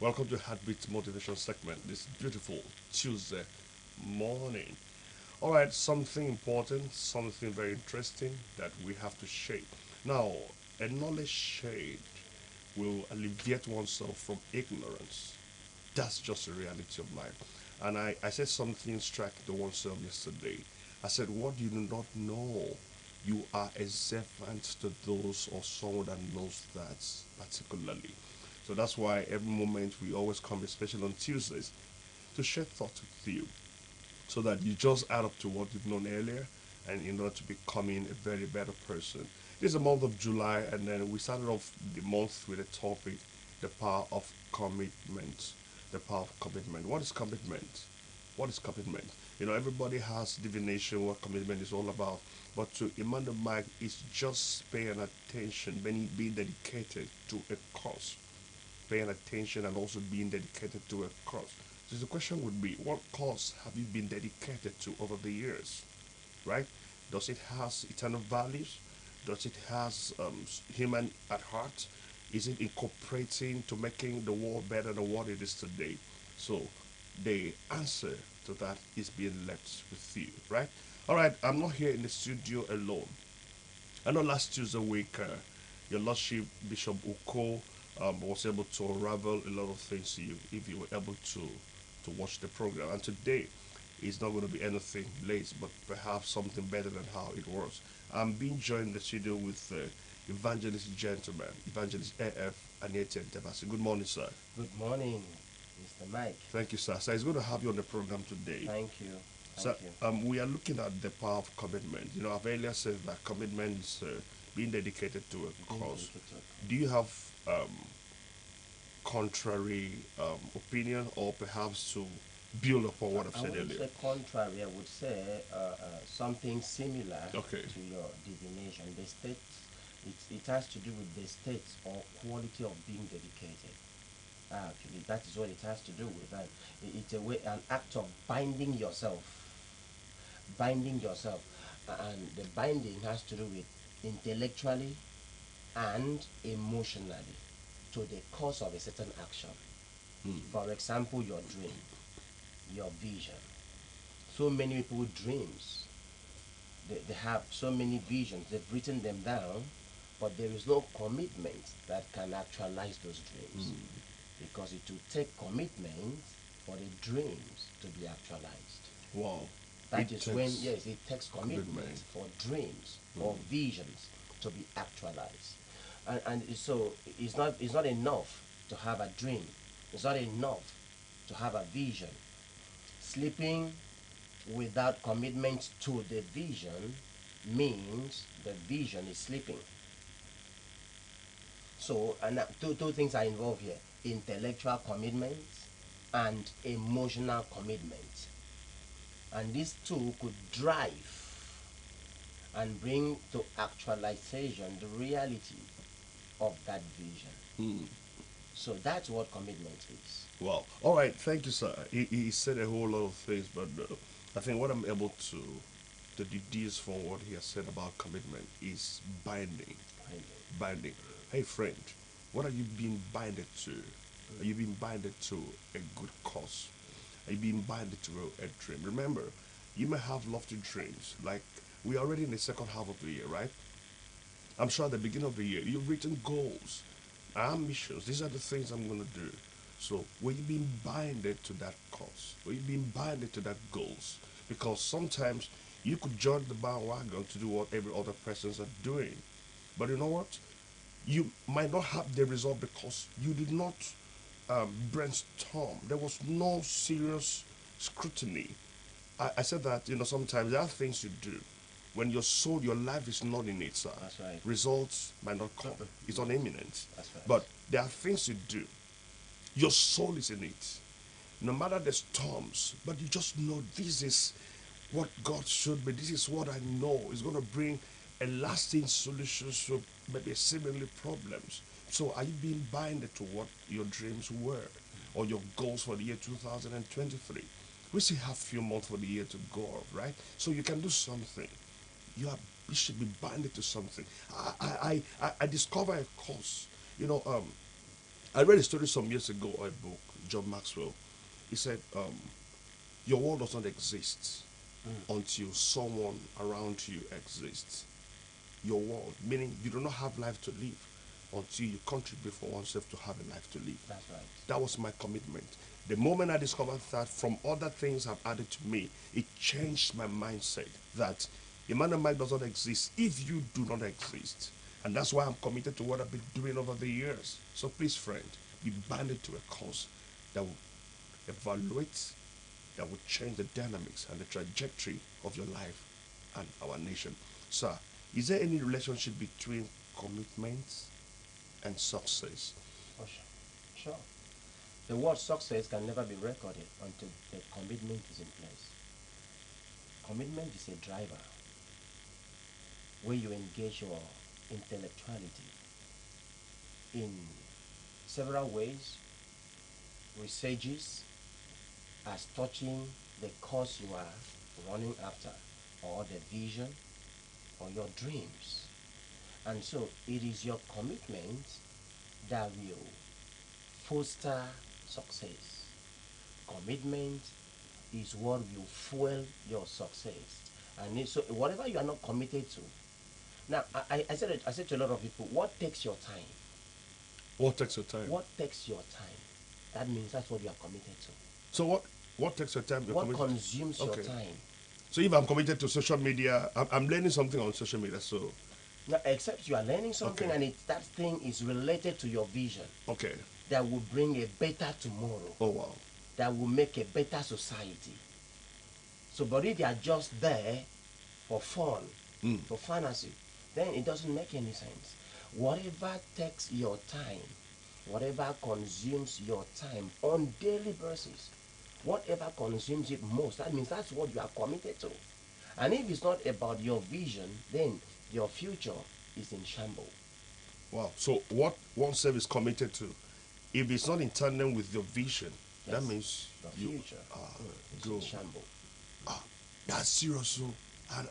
Welcome to Heartbeat Motivation segment this beautiful Tuesday morning. All right, something important, something very interesting that we have to shape. Now, a knowledge shade will alleviate oneself from ignorance. That's just the reality of life. And I said something striking to oneself yesterday. I said, what you do not know, you are a servant to those or someone that knows that particularly. So that's why every moment we always come, especially on Tuesdays, to share thoughts with you so that you just add up to what you've known earlier and in order to becoming a very better person. This is the month of July, and then we started off the month with a topic, the power of commitment. The power of commitment. What is commitment? What is commitment? Everybody has divination what commitment is all about. But to Emmanuel Mike, it's just paying attention, being dedicated to a cause, paying attention and also being dedicated to a cause. So the question would be, what cause have you been dedicated to over the years, right? Does it has eternal values? Does it has human at heart? Is it incorporating to making the world better than what it is today? So the answer to that is being left with you, right? All right, I'm not here in the studio alone. I know last Tuesday week, your Lordship Bishop Uko was able to unravel a lot of things to you if you were able to watch the program. And today is not going to be anything late, but perhaps something better than how it was. I'm being joined in the studio with evangelist gentleman, evangelist AF Aniete Ntebasi. Good morning, sir. Good morning, Mr. Mike. Thank you, sir. So it's good to have you on the program today. Thank you. So Thank you. we are looking at the power of commitment. I've earlier said that commitment is being dedicated to a Being cause. dedicated. Do you have contrary opinion, or perhaps to build upon what I've I said wouldn't earlier? say contrary. I would say something similar Okay. to your divination. The state, it has to do with the state or quality of being dedicated. Actually, that is what it has to do with. And it's a way, an act of binding yourself, and the binding has to do with intellectually and emotionally to the cause of a certain action. For example, your dream, your vision. So many people dreams. They have so many visions. They've written them down, but there is no commitment that can actualize those dreams because it will take commitment for the dreams to be actualized. Wow. That It is when, takes yes, it takes commitment commitment. for dreams or visions to be actualized. And so it's not enough to have a dream. It's not enough to have a vision. Sleeping without commitment to the vision means the vision is sleeping. So, and two things are involved here: intellectual commitment and emotional commitment. And these two could drive and bring to actualization the reality of that vision. So that's what commitment is. Wow. All right. Thank you, sir. He said a whole lot of things, but I think what I'm able to deduce from what he has said about commitment is binding. Binding. Hey, friend, what are you being binded to? Are you being binded to a good cause? Are you being binded to a dream? Remember, you may have lofty dreams. Like, we're already in the second half of the year, right? I'm sure at the beginning of the year, you've written goals, ambitions. These are the things I'm going to do. So, were you being binded to that cause? Were you being binded to that goals? Because sometimes you could join the bandwagon to do what every other persons are doing. But you know what? You might not have the result because you did not brainstorm. There was no serious scrutiny. I said that sometimes there are things you do when your soul, your life is not in it, sir. That's right. Results might not come. It's not imminent. That's right. But there are things you do. Your soul is in it. No matter the storms, but you just know this is what God showed me. This is what I know is going to bring a lasting solution to maybe seemingly problems. So are you being binded to what your dreams were or your goals for the year 2023? We still have a few months for the year to go, right? So you can do something. You should be binded to something. I discover a course. You know, um, I read a story some years ago, or a book, John Maxwell. He said, your world does not exist until someone around you exists. Your world, meaning you do not have life to live until you contribute for oneself to have a life to live. That's right. That was my commitment. The moment I discovered that from other things have added to me, it changed my mindset that Emmanuel Mike does not exist if you do not exist. And that's why I'm committed to what I've been doing over the years. So please, friend, be banded to a cause that will evaluate, that will change the dynamics and the trajectory of your life and our nation. Sir, is there any relationship between commitment and success? Oh, sure. The word success can never be recorded until the commitment is in place. Commitment is a driver where you engage your intellectuality in several ways. Researches as touching the cause you are running after, or the vision, or your dreams. And so it is your commitment that will foster success. Commitment is what will fuel your success. And so whatever you are not committed to. Now, I said to a lot of people, what takes your time? What takes your time? What takes your time? That means that's what you are committed to. So what takes your time? What consumes your time? So if I'm committed to social media, I'm learning something on social media. So now, except you are learning something, Okay. and that thing is related to your vision okay. that will bring a better tomorrow, Oh wow. that will make a better society. So, but if you are just there for fun, for fantasy, then it doesn't make any sense. Whatever takes your time, whatever consumes your time on daily basis, whatever consumes it most, that means that's what you are committed to. And if it's not about your vision, then your future is in shambles. Wow. So what oneself is committed to, if it's not in tandem with your vision, that Yes. means Your you future is go. in shambles. That's serious. So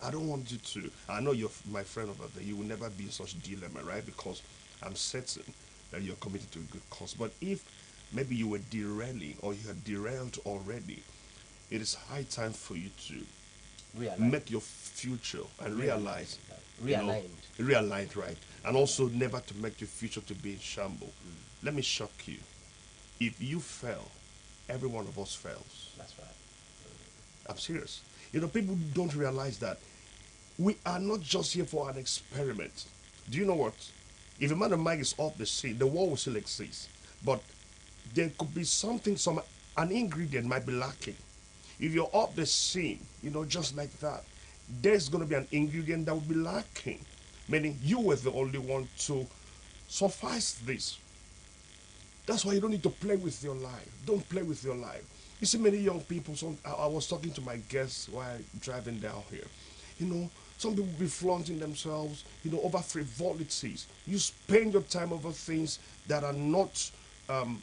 I don't want you to. I know you're my friend over there. You will never be in such dilemma, right? Because I'm certain that you're committed to a good cause. But if maybe you were derailing or you had derailed already, it is high time for you to Realize. make your future and realize, you know, Realigned. realigned, right? And also never to make your future to be in shambles. Let me shock you. If you fail, every one of us fails. That's right. I'm serious. You know, people don't realize that we are not just here for an experiment. Do you know what? If a man of Mike is off the scene, the war will still exist. But there could be something, an ingredient might be lacking. If you're off the scene, you know, just like that, there's going to be an ingredient that will be lacking. Meaning you were the only one to suffice this. That's why you don't need to play with your life. Don't play with your life. You see, many young people, I was talking to my guests while driving down here. You know, some people be flaunting themselves, you know, over frivolities. You spend your time over things that are not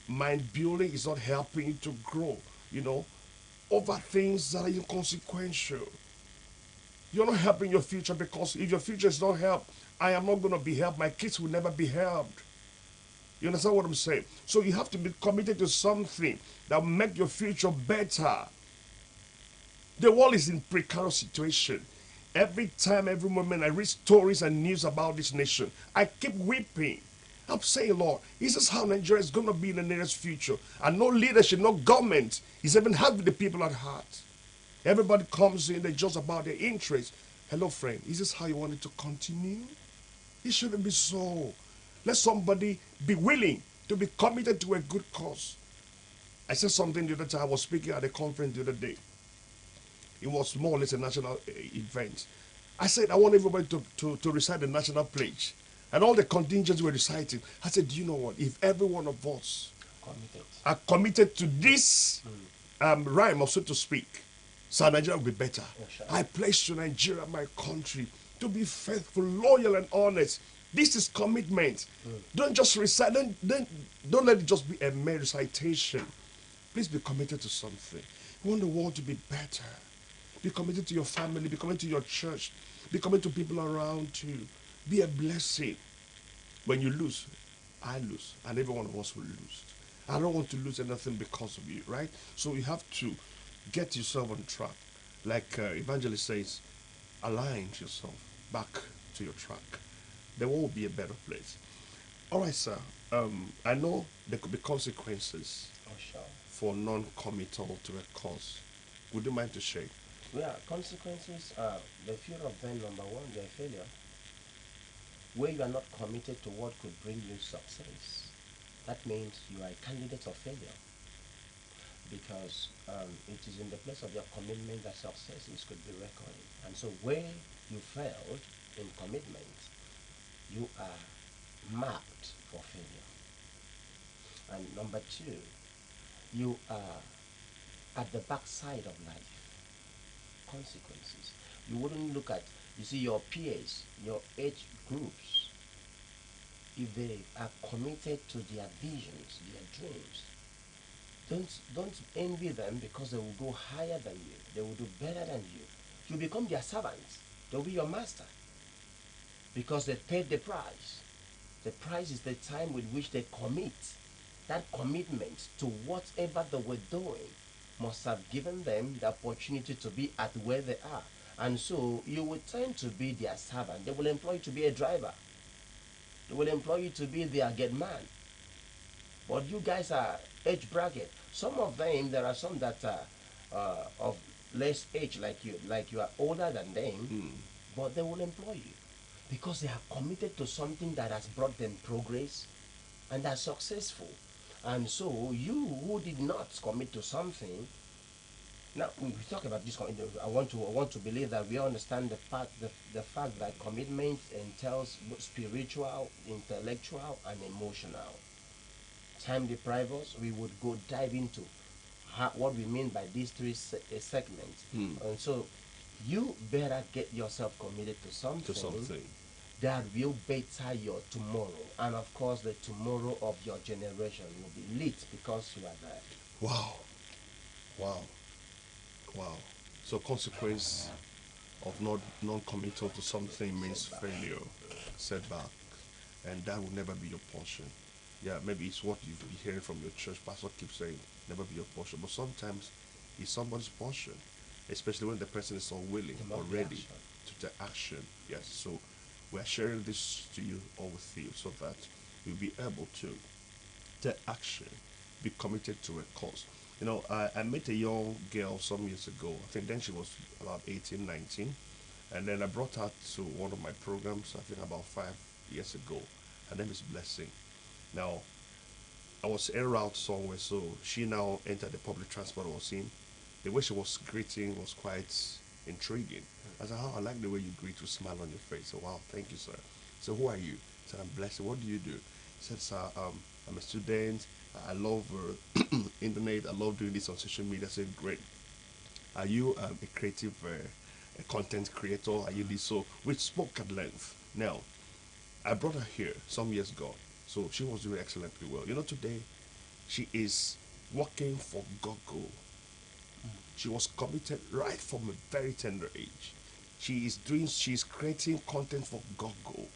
mind building, it's not helping you to grow, you know, over things that are inconsequential. You're not helping your future, because if your future is not helped, I am not going to be helped. My kids will never be helped. You understand what I'm saying? So you have to be committed to something that will make your future better. The world is in precarious situation. Every time, every moment I read stories and news about this nation, I keep weeping. I'm saying, Lord, this is how Nigeria is going to be in the nearest future. And no leadership, no government is even having the people at heart. Everybody comes in, they just about their interests. Hello, friend, is this how you want it to continue? It shouldn't be so. Let somebody be willing to be committed to a good cause. I said something the other time. I was speaking at a conference the other day. It was more or less a national event. I said, I want everybody to recite the national pledge. And all the contingents were reciting. I said, do you know what? If every one of us Committed. are committed to this rhyme, or so to speak, so Nigeria will be better. sure. I pledge to Nigeria, my country, to be faithful, loyal, and honest. This is commitment. Don't just recite. Don't let it just be a mere recitation. Please be committed to something. You want the world to be better. Be committed to your family. Be committed to your church. Be committed to people around you. Be a blessing. When you lose, I lose, and every one of us will lose. I don't want to lose anything because of you, right? So you have to get yourself on track. Like Evangelist says, align yourself back to your track. There will be a better place. All right, sir. I know there could be consequences Oh, sure. for non-committal to a cause. Would you mind to share? Yeah, consequences are the fear of them, number one, they're failure. Where you are not committed to what could bring you success, that means you are a candidate of failure because it is in the place of your commitment that successes could be recorded. And so, where you failed in commitment, you are marked for failure. And number two, you are at the backside of life. Consequences. You wouldn't look at, you see, your peers, your age groups, if they are committed to their visions, their dreams, don't envy them because they will go higher than you. They will do better than you. You become their servants. They'll be your master because they paid the price. The price is the time with which they commit. That commitment to whatever they were doing must have given them the opportunity to be at where they are. And so you will tend to be their servant. They will employ you to be a driver. They will employ you to be their get man. But you guys are age bracket. Some of them, there are some that are of less age like you are older than them, but they will employ you because they are committed to something that has brought them progress and are successful. And so you who did not commit to something, now we talk about this. I want to believe that we understand the fact that commitment entails both spiritual, intellectual, and emotional. Time deprive us, we would go dive into what we mean by these three segments. And so you better get yourself committed to To something something. that will better your tomorrow. And of course, the tomorrow of your generation will be lit because you are there. Wow. Wow. Wow. So consequence of not non-committal to something means failure, setback, and that will never be your portion. Yeah, maybe it's what you've been hearing from your church pastor keeps saying, never be your portion. But sometimes it's somebody's portion, especially when the person is unwilling There or must be ready action. to take action. Yes, so we're sharing this to you all with you so that you'll be able to take action, be committed to a cause. I met a young girl some years ago. I think then she was about 18, 19. And then I brought her to one of my programs, I think about 5 years ago. Her name is Blessing. Now, I was en route somewhere, so she now entered the public transport I was in. The way she was greeting was quite intriguing. I said, "Oh, I like the way you greet with a smile on your face." So, wow, thank you, sir. So, who are you? I said, "I'm Blessed. What do you do?" He said, "Sir, I'm a student. I love internet. I love doing this on social media." I said, "Great. Are you a creative a content creator? Are you this?" So, we spoke at length. Now, I brought her here some years ago. So, she was doing excellently well. Today, she is working for Google. She was committed right from a very tender age. She's creating content for Google.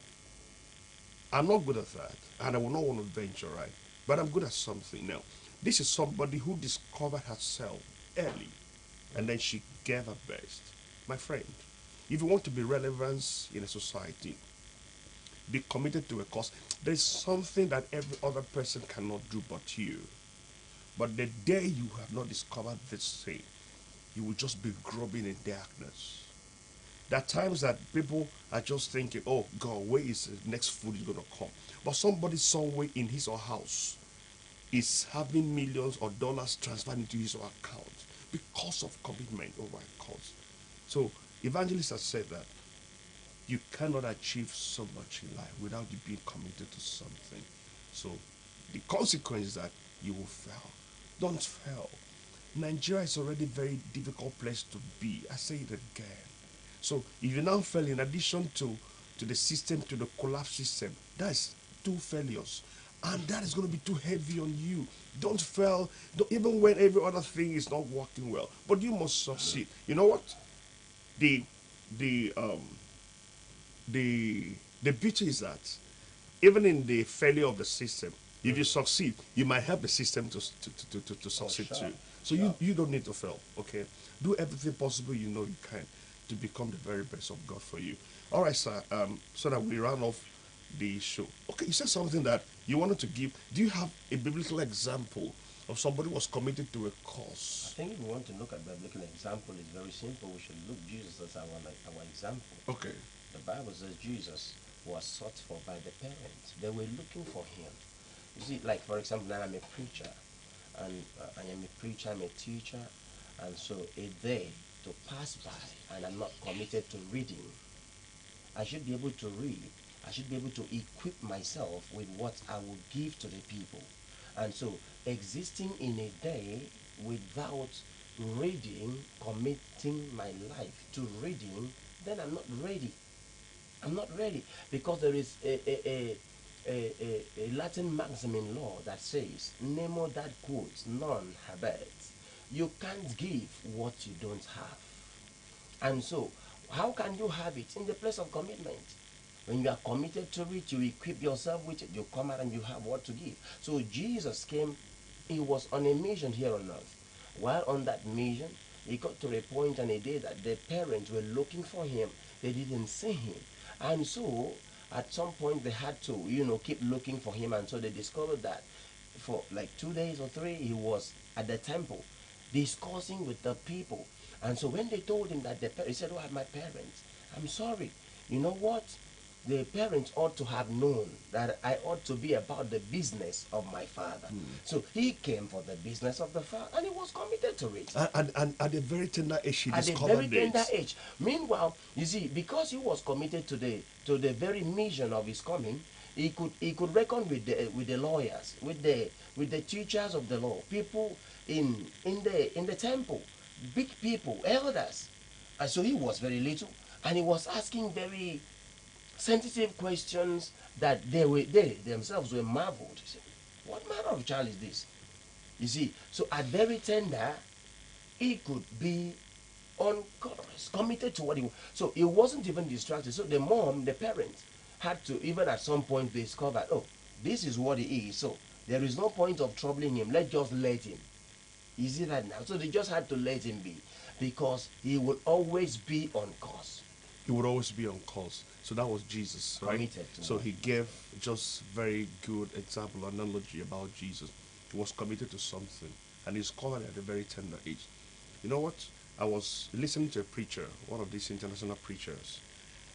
I'm not good at that, and I will not want to venture, right? But I'm good at something now. This is somebody who discovered herself early, and then she gave her best. My friend, if you want to be relevant in a society, be committed to a cause. There's something that every other person cannot do but you. But the day you have not discovered this thing, you will just be grubbing in darkness. There are times that people are just thinking, oh God, where is the next food is going to come? But somebody somewhere in his or her house is having millions of dollars transferred into his or her account because of commitment over a cause. So, evangelists have said that you cannot achieve so much in life without you being committed to something. So, the consequence is that you will fail. Don't fail. Nigeria is already a very difficult place to be. I say it again. So if you now fail in addition to the system, to the collapse system, that's two failures. And that is going to be too heavy on you. Don't fail, even when every other thing is not working well. But you must succeed. You know what? The the um the beauty is that even in the failure of the system, if you succeed, you might help the system to succeed sure, too. So sure. you don't need to fail, okay? Do everything possible you know you can to become the very best of God for you. All right, sir. So that we round off the show. Okay, you said something that you wanted to give. Do you have a biblical example of somebody who was committed to a I cause? think if we want to look at biblical example, it's very simple. We should look Jesus as our example. Okay. The Bible says Jesus was sought for by the parents. They were looking for him. You see, like for example, now I'm a preacher, and I am a preacher, I'm a teacher, and so a day to pass by, and I'm not committed to reading. I should be able to read. I should be able to equip myself with what I will give to the people. And so, existing in a day without reading, committing my life to reading, then I'm not ready. I'm not ready because there is a Latin maxim in law that says, Nemo dat quotes, non habet. You can't give what you don't have. And so, how can you have it in the place of commitment? When you are committed to it, you equip yourself with it, you come out and you have what to give. So Jesus came, he was on a mission here on earth. While on that mission, he got to a point and a day that the parents were looking for him. They didn't see him. And so, at some point, they had to, keep looking for him. And so they discovered that for like 2 days or three, he was at the temple discussing with the people. And so when they told him that he said, "Oh, my parents, I'm sorry. You know what? The parents ought to have known that I ought to be about the business of my father." So he came for the business of the father and he was committed to it And at a very tender age, she at a very discovered tender it. age. Meanwhile, you see, because he was committed to the very mission of his coming, he could reckon with the lawyers, with the teachers of the law, people in the temple, big people, elders. And so he was very little, and he was asking very sensitive questions that they themselves were marveled. He said, "What manner of child is this?" You see, so at very tender, he could be on course, committed to what he. So he wasn't even distracted. So the parents, had to even at some point discover, oh, this is what he is. So there is no point of troubling him. Let's just let him. You see that now? So they just had to let him be, because he would always be on course, He would always be on course. So that was Jesus, right? committed to So what. he gave just very good example, analogy about Jesus. He was committed to something, and he's called at a very tender age. You know what? I was listening to a preacher, one of these international preachers.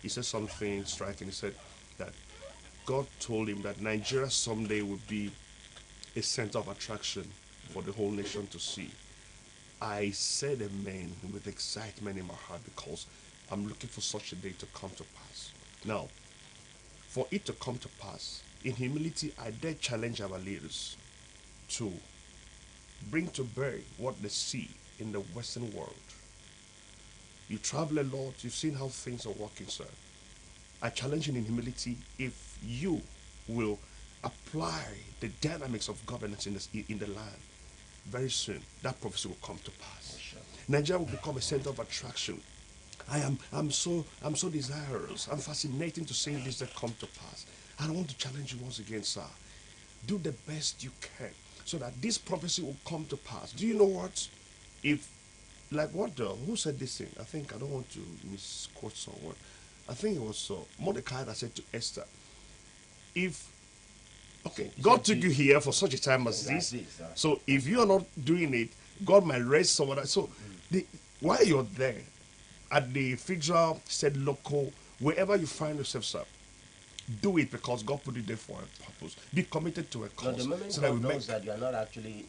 He said something striking. He said that God told him that Nigeria someday would be a center of attraction for the whole nation to see. I said amen with excitement in my heart because I'm looking for such a day to come to pass. Now, for it to come to pass, in humility, I dare challenge our leaders to bring to bear what they see in the Western world. You travel a lot, you've seen how things are working, sir. I challenge you in humility if you will apply the dynamics of governance in the land. Very soon, that prophecy will come to For pass. sure. Nigeria will become a center of attraction. I'm so desirous. I'm fascinating to see this that come to pass. And I want to challenge you once again, sir. Do the best you can so that this prophecy will come to pass. Do you know what? If like what the who said this thing? I think I don't want to misquote someone. I think it was Mordecai that said to Esther, if okay, God took you here for such a time as That's this. this. So if you are not doing it, God might raise someone. So while you're there, at the federal, state, local, wherever you find yourself, sir, do it because God put it there for a purpose. Be committed to a No, the cause moment so that we God make. knows that you are not actually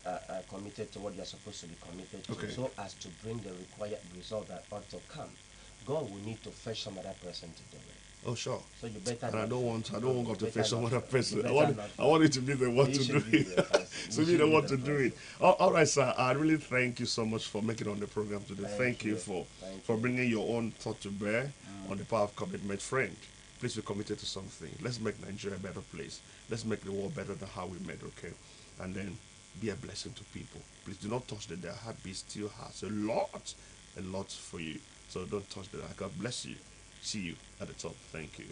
committed to what you are supposed to be committed to, Okay. so as to bring the required result that ought to come, God will need to fetch some other person to do it. Oh sure. So you better And not. I don't want God to You face better some not other fail. person. You I better want not I want it to be the one He to should do be it. the person. So He be should the be one the to do it. person. All right, sir. I really thank you so much for making it on the program today. Thank you for Thank for you. bringing your own thought to bear on the power of commitment, friend. Please be committed to something. Let's make Nigeria a better place. Let's make the world better than how we made. Okay, and then be a blessing to people. Please do not touch that. Their heartbeat still has a lot for you. So don't touch that. God bless you. See you at the top. Thank you.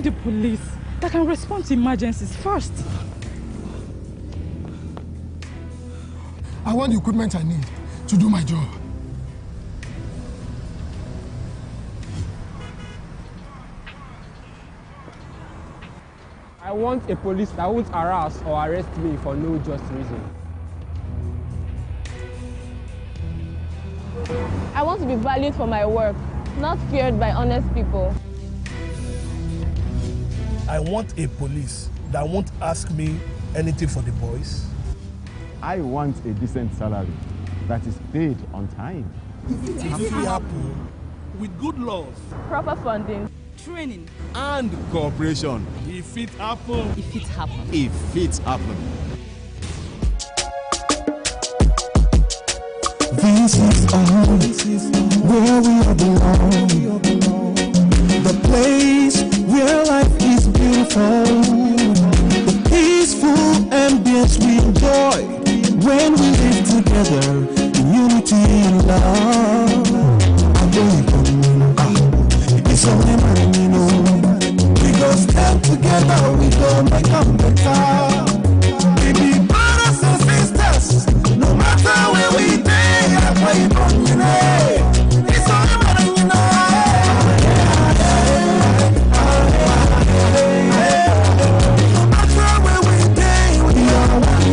the police that can respond to emergencies first. I want the equipment I need to do my job. I want a police that won't harass or arrest me for no just reason. I want to be valued for my work, not feared by honest people. I want a police that won't ask me anything for the boys. I want a decent salary that is paid on time. If it happen, with good love, Proper funding. Training. And cooperation. if it happen, If it happens. If it happens. This is all where we all belong. The place where life is beautiful. The peaceful ambience we enjoy when we live together in unity and love. It's all in you know. We go stand together, we go make them better. We be brothers and sisters, no matter where we be. It's all about you know. No matter where we be, we are one.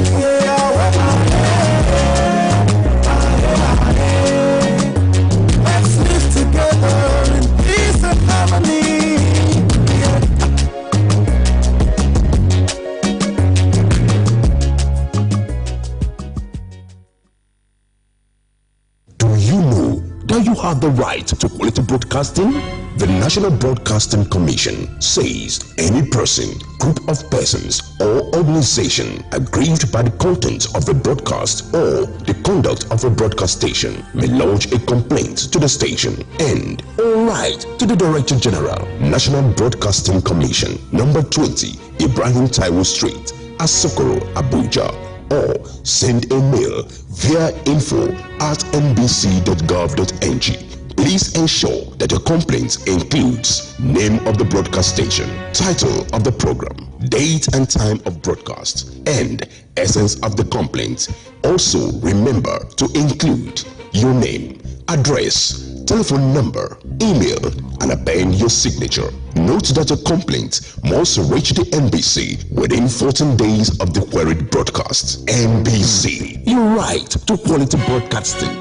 Let's live together in peace and harmony. that you have the right to quality broadcasting? The National Broadcasting Commission says any person, group of persons, or organization aggrieved by the content of a broadcast or the conduct of a broadcast station may lodge a complaint to the station and all right to the Director General, National Broadcasting Commission, number 20, Ibrahim Taiwo Street, Asokoro, Abuja, or send a mail via info@nbc.gov.ng. Please ensure that your complaint includes name of the broadcast station, title of the program, date and time of broadcast, and essence of the complaint. Also remember to include your name, address, telephone number, email, and append your signature. Note that your complaint must reach the NBC within 14 days of the queried broadcast. NBC, your right to quality broadcasting.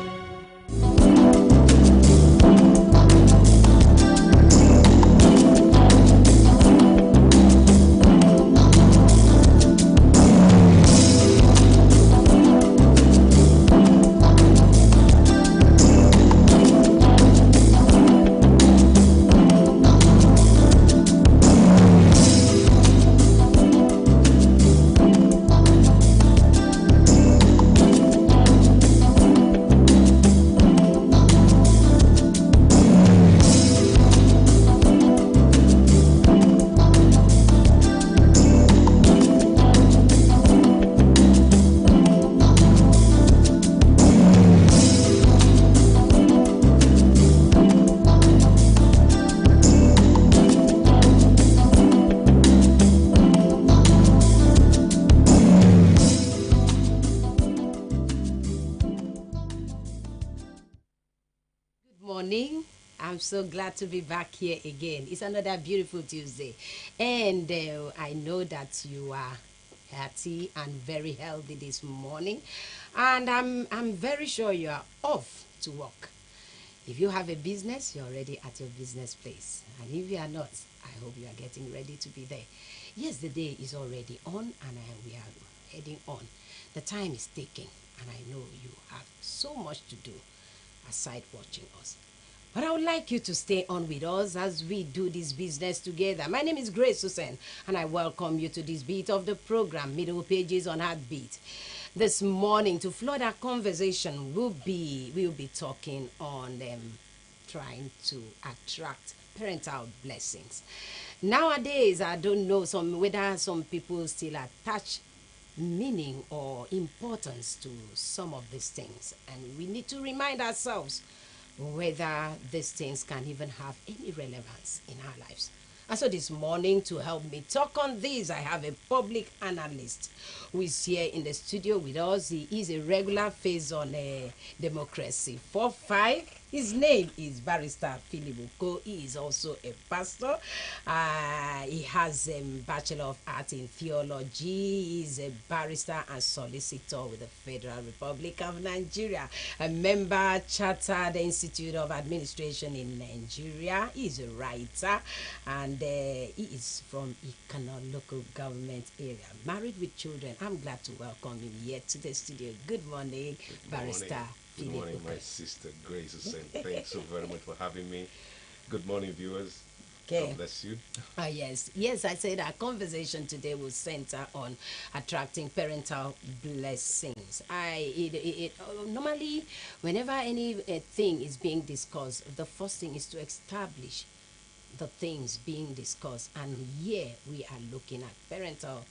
So glad to be back here again. It's another beautiful Tuesday, and I know that you are healthy and very healthy this morning, and I'm very sure you are off to work. If you have a business, you're already at your business place, and if you are not, I hope you are getting ready to be there. Yes, the day is already on, and we are heading on. The time is ticking, and I know you have so much to do aside watching us. But I would like you to stay on with us as we do this business together. My name is Grace Susan, and I welcome you to this bit of the program, Middle Pages on Heartbeat. This morning, to flood our conversation, we'll be talking on trying to attract parental blessings. Nowadays, I don't know whether some people still attach meaning or importance to some of these things, and we need to remind ourselves whether these things can even have any relevance in our lives. And so this morning, to help me talk on this, I have a public analyst who is here in the studio with us. He is a regular face on Democracy 4-5. His name is Barrister Philip Oko. He is also a pastor. He has a Bachelor of Arts in Theology. He is a barrister and solicitor with the Federal Republic of Nigeria, a member Chartered Institute of Administration in Nigeria. He is a writer, and he is from Ikano local government area, married with children. I'm glad to welcome him here to the studio. Good morning, Barrister. Good morning, my sister Grace, and thanks so very much for having me. Good morning, viewers. Okay. God bless you. Yes, I said our conversation today will center on attracting parental blessings. Normally, whenever any thing is being discussed, the first thing is to establish the things being discussed, and here we are looking at parental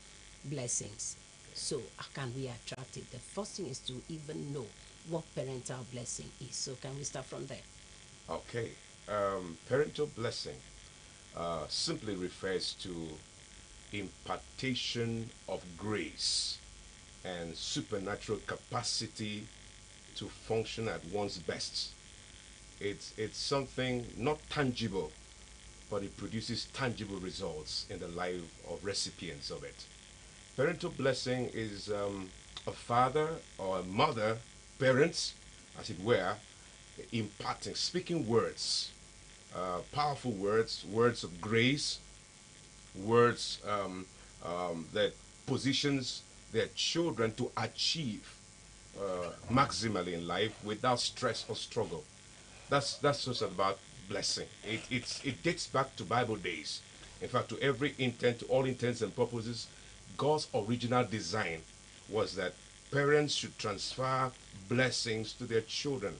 blessings. So how can we attract it? The first thing is to even know what parental blessing is. So can we start from there? Okay. Parental blessing simply refers to impartation of grace and supernatural capacity to function at one's best. It's something not tangible, but it produces tangible results in the life of recipients of it. Parental blessing is a father or a mother, parents, as it were, imparting, speaking words, powerful words, words of grace, words that positions their children to achieve maximally in life without stress or struggle. That's just about blessing. It dates back to Bible days. In fact, to all intents and purposes, God's original design was that parents should transfer blessings to their children.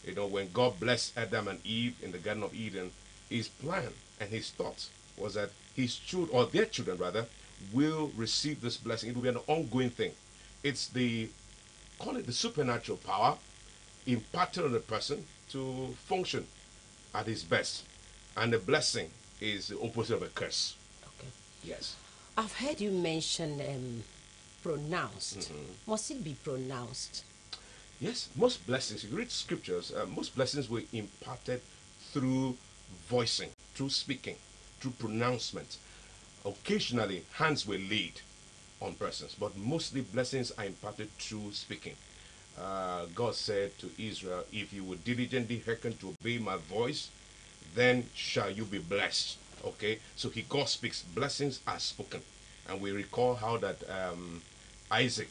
You know, when God blessed Adam and Eve in the Garden of Eden, his plan and his thought was that his children, or their children rather, will receive this blessing. It will be an ongoing thing. It's call it the supernatural power imparted on a person to function at his best. And the blessing is the opposite of a curse. Okay. Yes. I've heard you mention pronounced. Must it be pronounced? Yes, most blessings, if you read scriptures, most blessings were imparted through voicing, through speaking, through pronouncement. Occasionally, hands were laid on persons, but mostly blessings are imparted through speaking. God said to Israel, if you would diligently hearken to obey my voice, then shall you be blessed. Okay, so God speaks, blessings are spoken. And we recall how that Isaac,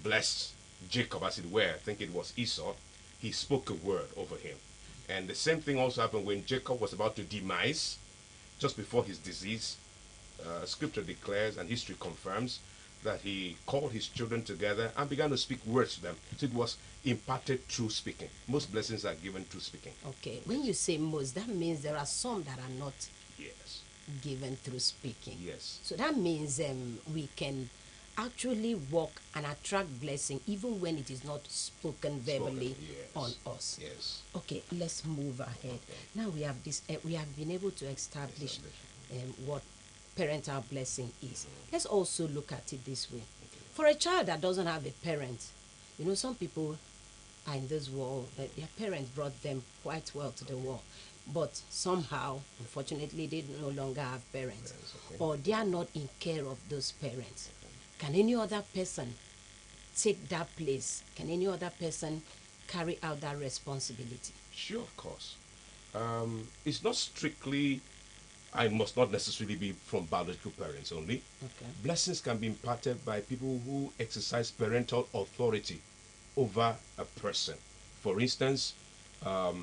blessed Jacob, as it were. I think it was Esau. He spoke a word over him. And the same thing also happened when Jacob was about to demise, just before his disease. Scripture declares and history confirms that he called his children together and began to speak words to them. So it was imparted through speaking. Most blessings are given through speaking. Okay. When you say most, that means there are some that are not given through speaking. Yes. So that means we can actually walk and attract blessing even when it is not spoken verbally on us. Yes. Okay, let's move ahead. Okay. Now we have this. We have been able to establish what parental blessing is. Let's also look at it this way. For a child that doesn't have a parent, some people are in this world that their parents brought them quite well to the world, but somehow, unfortunately, they no longer have parents, or they are not in care of those parents. Can any other person take that place? Can any other person carry out that responsibility? Sure, of course. It's not strictly, I must not necessarily be from biological parents only. Okay. Blessings can be imparted by people who exercise parental authority over a person. For instance, a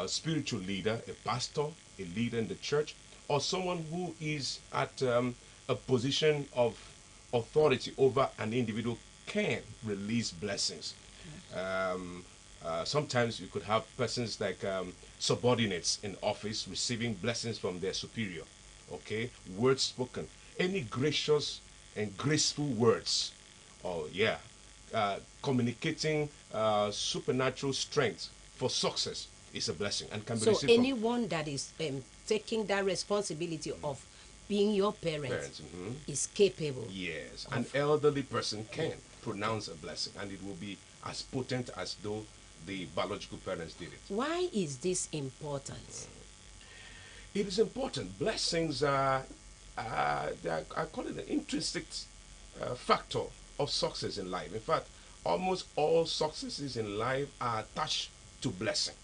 spiritual leader, a pastor, a leader in the church, or someone who is at a position of authority over an individual can release blessings. Sometimes you could have persons like subordinates in office receiving blessings from their superior. Okay, words spoken, any gracious and graceful words, communicating supernatural strength for success is a blessing and can be so received anyone that is taking that responsibility of being your parent Parents, is capable. Yes, an elderly person can pronounce a blessing, and it will be as potent as though the biological parents did it. Why is this important? It is important. Blessings are, I call it an intrinsic factor of success in life. In fact, almost all successes in life are attached to blessing.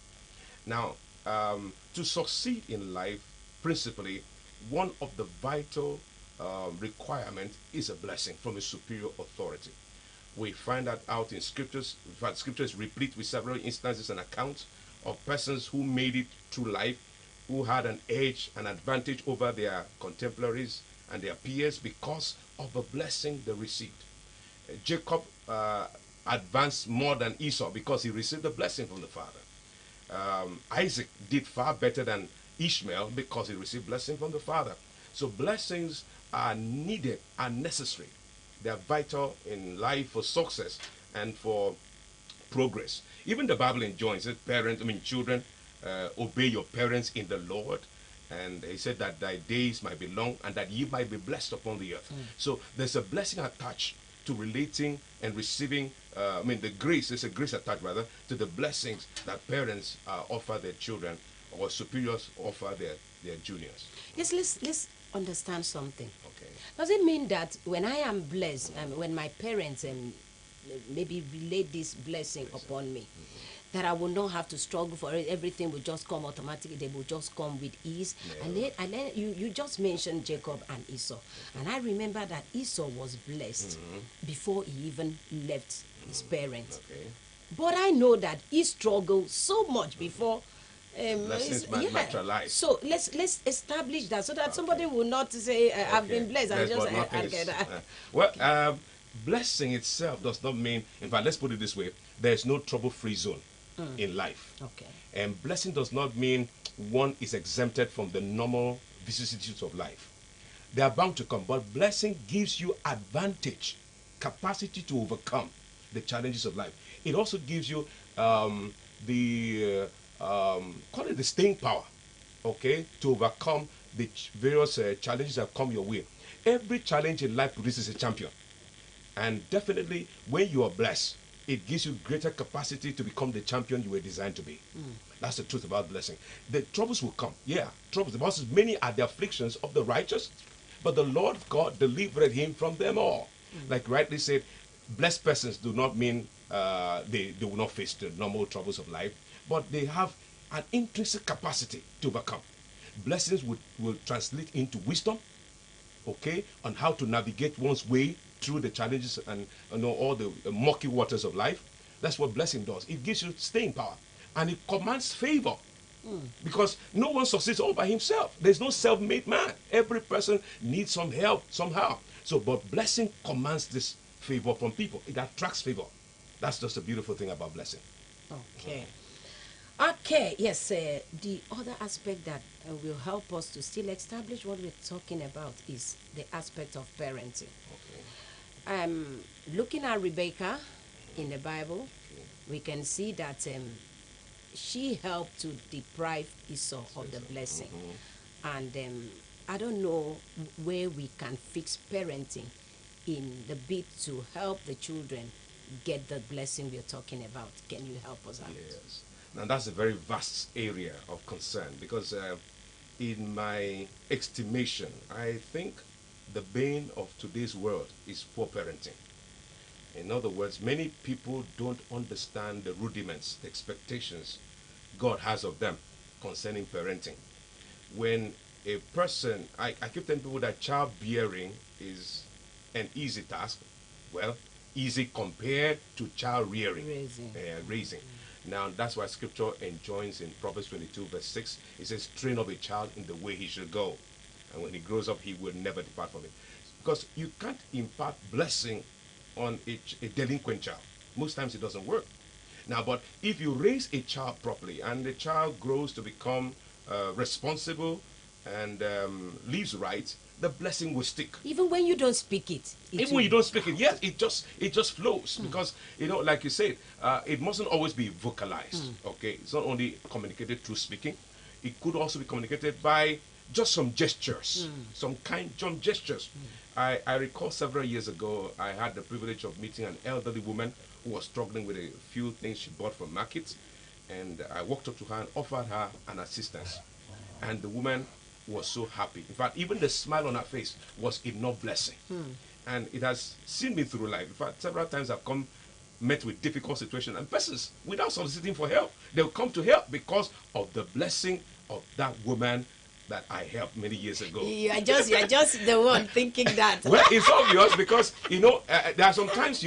Now, to succeed in life, principally, one of the vital requirements is a blessing from a superior authority. We find that out in scriptures. In fact, scripture is replete with several instances and accounts of persons who made it through life, who had an edge, an advantage over their contemporaries and their peers because of a blessing they received. Jacob advanced more than Esau because he received a blessing from the father. Isaac did far better than Ishmael because he received blessing from the father. So blessings are needed and necessary. They are vital in life for success and for progress. Even the Bible enjoins it. Children, obey your parents in the Lord. And he said that thy days might be long and that ye might be blessed upon the earth. So there's a blessing attached to relating and receiving, the grace, there's a grace attached rather to the blessings that parents offer their children or superiors offer their juniors. Yes, let's understand something. Okay. Does it mean that when I am blessed, when my parents maybe relate this blessing upon me, that I will not have to struggle for it, everything will just come automatically, they will just come with ease? No. And then you just mentioned Jacob and Esau. And I remember that Esau was blessed before he even left his parents. Okay. But I know that he struggled so much before blessings materialize. So let's establish that so that somebody will not say I've been blessed and just get that. Blessing itself does not mean, in fact, let's put it this way, there's no trouble-free zone in life. Okay. And blessing does not mean one is exempted from the normal vicissitudes of life. They are bound to come, but blessing gives you advantage, capacity to overcome the challenges of life. It also gives you call it the staying power, okay, to overcome the various challenges that come your way. Every challenge in life produces a champion. And definitely, when you are blessed, it gives you greater capacity to become the champion you were designed to be. That's the truth about blessing. The troubles will come. Yeah, troubles. The Bible says, many are the afflictions of the righteous, but the Lord God delivered him from them all. Like rightly said, blessed persons do not mean they will not face the normal troubles of life, but they have an intrinsic capacity to overcome. Blessings will translate into wisdom, okay, on how to navigate one's way through the challenges and all the murky waters of life. That's what blessing does. It gives you staying power, and it commands favor. Because no one succeeds all by himself. There's no self-made man. Every person needs some help somehow. So, but blessing commands this favor from people. It attracts favor. That's just a beautiful thing about blessing. Okay. Okay, yes, the other aspect that will help us to still establish what we're talking about is the aspect of parenting. Okay. Looking at Rebecca in the Bible, we can see that she helped to deprive Esau of the blessing. And I don't know where we can fix parenting in the bid to help the children get the blessing we're talking about. Can you help us out? Yes. Now that's a very vast area of concern because in my estimation, I think the bane of today's world is poor parenting. In other words, many people don't understand the rudiments, the expectations God has of them concerning parenting. When a person, I keep telling people that childbearing is an easy task. Well, easy compared to child rearing, raising. Now, that's why scripture enjoins in Proverbs 22, verse 6. It says, train up a child in the way he should go. And when he grows up, he will never depart from it. Because you can't impart blessing on a delinquent child. Most times it doesn't work. Now, but if you raise a child properly and the child grows to become responsible and lives right, the blessing will stick. Even when you don't speak it. Even when you don't speak it, yes, it just flows. Because, like you said, it mustn't always be vocalized, okay? It's not only communicated through speaking. It could also be communicated by just some gestures, some gestures. I recall several years ago, I had the privilege of meeting an elderly woman who was struggling with a few things she bought from markets, and I walked up to her and offered her an assistance, and the woman was so happy. In fact, even the smile on her face was enough blessing, and it has seen me through life. In fact, several times I've met with difficult situations, and persons, without soliciting for help, they'll come to help because of the blessing of that woman that I helped many years ago. You're just the one thinking that. Well, it's obvious because there are sometimes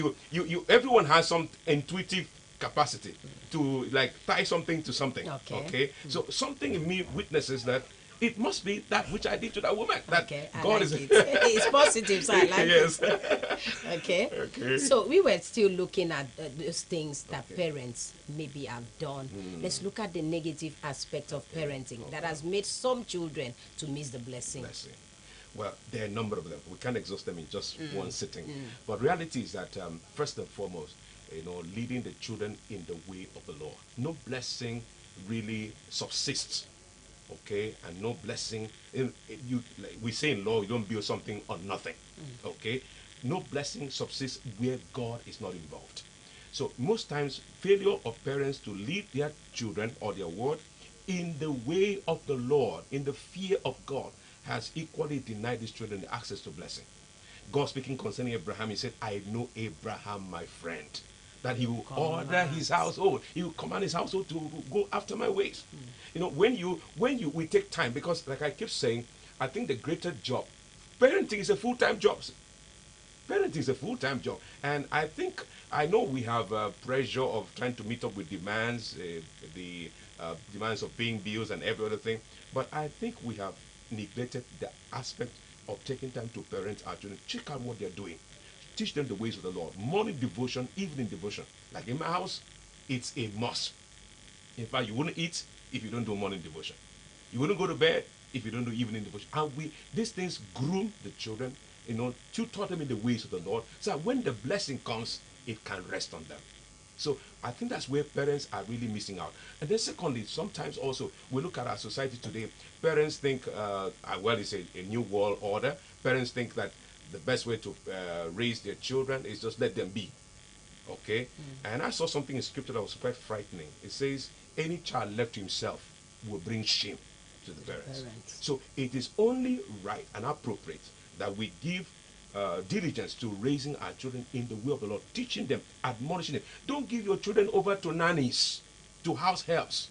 everyone has some intuitive capacity to like tie something to something. Okay. So something in me witnesses that it must be that which I did to that woman. That God is. It's positive, so I like yes. it. Okay. So we were still looking at those things that parents maybe have done. Let's look at the negative aspect of parenting that has made some children to miss the blessing. Well, there are a number of them. We can't exhaust them in just one sitting. But reality is that first and foremost, leading the children in the way of the Lord. No blessing really subsists. Okay, and no blessing. We say in law, you don't build something on nothing. Okay, no blessing subsists where God is not involved. So most times, failure of parents to lead their children or their word in the way of the Lord, in the fear of God, has equally denied these children the access to blessing. God speaking concerning Abraham, he said, "I know Abraham, my friend, that he will order his household. He will command his household to go after my ways." We take time, because like I keep saying, I think the greater job, parenting is a full-time job. Parenting is a full-time job. And I know we have pressure of trying to meet up with demands, the demands of paying bills and every other thing. But I think we have neglected the aspect of taking time to parent our children. Check out what they're doing. Teach them the ways of the Lord. Morning devotion, evening devotion. Like in my house, it's a must. In fact, you wouldn't eat if you don't do morning devotion. You wouldn't go to bed if you don't do evening devotion. And these things groom the children, to taught them in the ways of the Lord, so that when the blessing comes, it can rest on them. So I think that's where parents are really missing out. And then secondly, sometimes also, we look at our society today, parents think, it's a new world order. Parents think that the best way to raise their children is just let them be. Okay? And I saw something in scripture that was quite frightening. It says, any child left to himself will bring shame to the parents. So it is only right and appropriate that we give diligence to raising our children in the way of the Lord, teaching them, admonishing them. Don't give your children over to nannies, to house helps.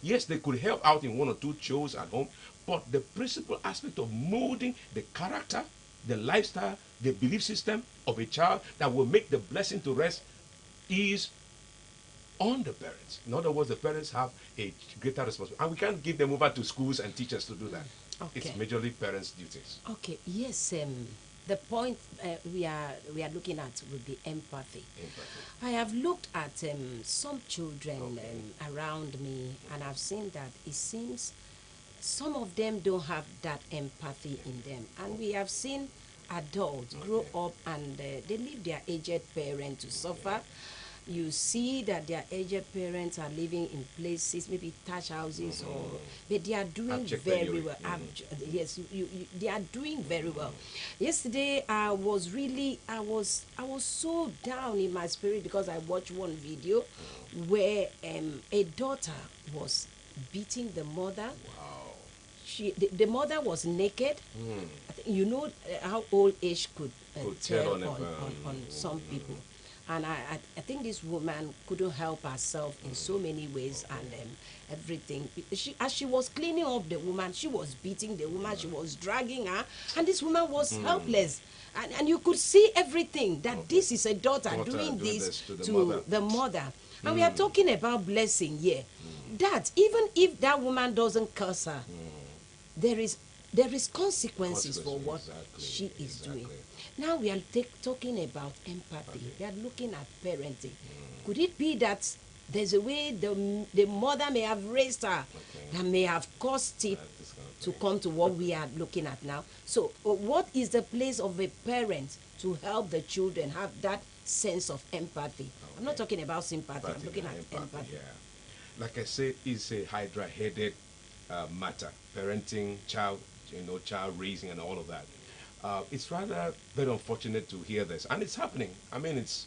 Yes, they could help out in one or two chores at home, but the principal aspect of molding the character, the lifestyle, the belief system of a child that will make the blessing to rest is on the parents. In other words, the parents have a greater responsibility. And we can't give them over to schools and teachers to do that. Okay. It's majorly parents' duties. Okay, yes, the point we are looking at would be empathy. I have looked at some children around me, and I've seen that it seems some of them don't have that empathy in them. And we have seen adults grow up and they leave their aged parents to suffer. You see that their aged parents are living in places, maybe thatch houses, but they are doing very well. Yes, they are doing very well. Yesterday, I was so down in my spirit because I watched one video where a daughter was beating the mother. The mother was naked. You know how old age could tell on some people. And I think this woman couldn't help herself in so many ways and everything. As she was cleaning up the woman, she was beating the woman, she was dragging her, and this woman was helpless. And you could see everything, that this is a daughter doing this to the mother. And we are talking about blessing here. That even if that woman doesn't curse her, there is consequences for what she is doing. Now we are talking about empathy. We are looking at parenting. Could it be that there's a way the mother may have raised her that may have caused it to come to what we are looking at now? So what is the place of a parent to help the children have that sense of empathy? I'm not talking about sympathy. I'm looking at empathy. Yeah. Like I said, it's a hydra-headed matter, parenting, child, child raising, and all of that. It's rather very unfortunate to hear this, and it's happening. I mean, it's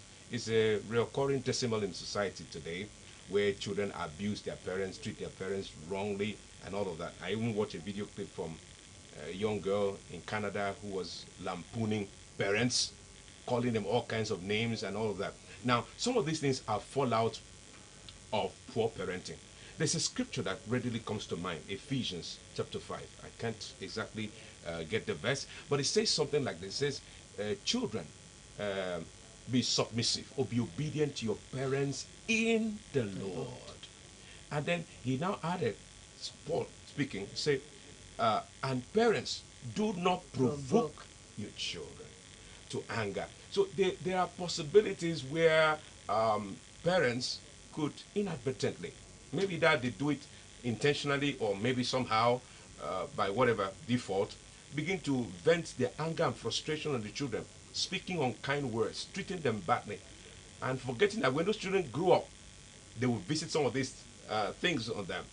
a recurring decimal in society today, where children abuse their parents, treat their parents wrongly, and all of that. I even watched a video clip from a young girl in Canada who was lampooning parents, calling them all kinds of names and all of that. Now, some of these things are fallout of poor parenting. There's a scripture that readily comes to mind, Ephesians chapter 5. I can't exactly get the verse, but it says something like this. It says, children, be submissive or be obedient to your parents in the Lord. And then he now added, Paul speaking, say, and parents, do not provoke your children to anger. So there are possibilities where parents could inadvertently, maybe that they do it intentionally or maybe somehow by whatever default, begin to vent their anger and frustration on the children, speaking unkind words, treating them badly, and forgetting that when those children grew up, they will visit some of these things on them.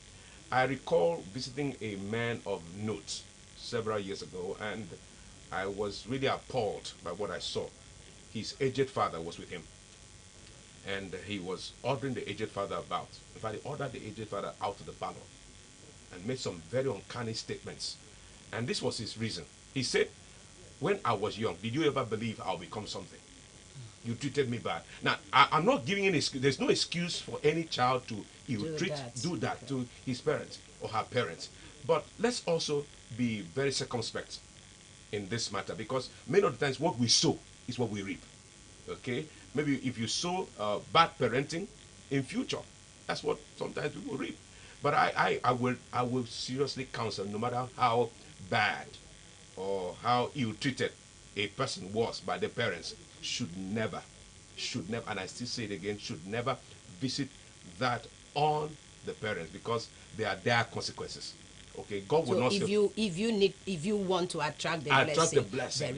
I recall visiting a man of note several years ago, and I was really appalled by what I saw. His aged father was with him, and he was ordering the aged father about. In fact, he ordered the aged father out of the parlor and made some very uncanny statements. And this was his reason. He said, when I was young, did you ever believe I'll become something? You treated me bad. Now, I'm not giving any excuse. There's no excuse for any child to do that to his parents or her parents. But let's also be very circumspect in this matter, because many of the times what we sow is what we reap. Okay? Maybe if you sow bad parenting in future, that's what sometimes people reap. But I will seriously counsel, no matter how bad or how ill-treated a person was by their parents, should never, and I still say it again, should never visit that on the parents, because there are their consequences. Okay, God will not. If you want to attract the blessing,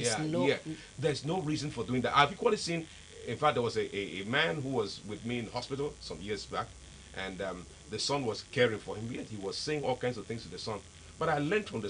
there's no reason for doing that. I've equally seen. In fact, there was a man who was with me in hospital some years back, and the son was caring for him. Yet he was saying all kinds of things to the son. But I learned from the